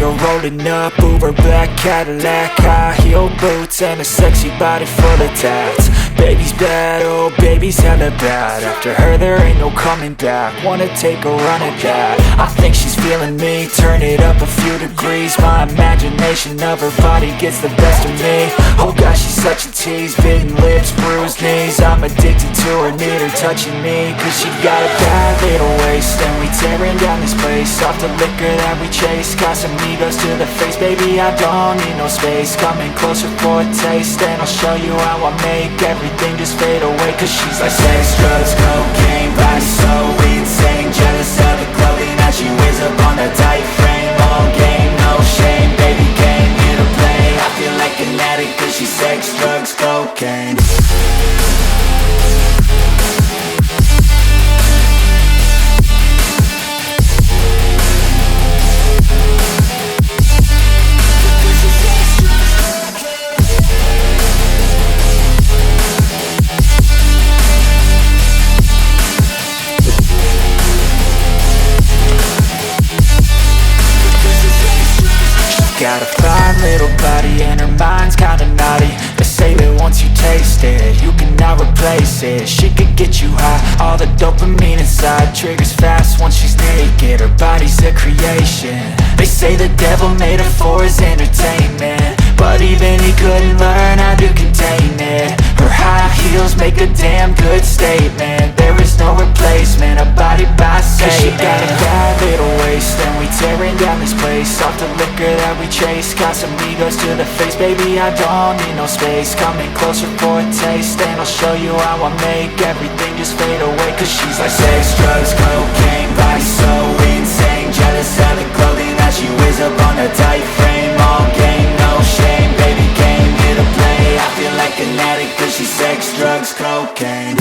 her rolling up, Uber black Cadillac, high heel boots and a sexy body full of tats. Baby's bad, oh baby's hella bad. After her there ain't no coming back. Wanna take a run at that. I think she's feeling me, turn it up a few degrees. My imagination of her body gets the best of me. Oh gosh, she's such a tease, bitten lips, bruised knees. I'm addicted to her, need her touching me. Cause she got a bad little waist, and we tearing down this place off the liquor that we chase. Casamigos to the face, baby, I don't need no space. Coming closer for a taste, and I'll show you how I make everything just fade away. Cause she's like sex, drugs, cocaine, body so insane. Jealous of the clothing that she wears up on that tight frame. All game, no shame, baby came here to play. I feel like an addict cause she's sex, drugs, cocaine. Got a fine little body and her mind's kinda naughty. They say that once you taste it, you cannot replace it. She could get you high, all the dopamine inside triggers fast once she's naked. Her body's a creation. They say the devil made her for his entertainment, but even he couldn't learn how to contain it. Her high heels make a damn good statement. There is no replacement, a body by Satan. Cause she got a bad little waist, and we tearing down this place off the liquor that we chase. Casamigos to the face, baby, I don't need no space. Coming closer for a taste, and I'll show you how I make everything just fade away. Cause she's like sex, drugs, cocaine, body so insane. Jealous of the clothing that she wears up on a tight frame. All game, no shame, baby came here to play. I feel like an addict cause she's sex, drugs, cocaine.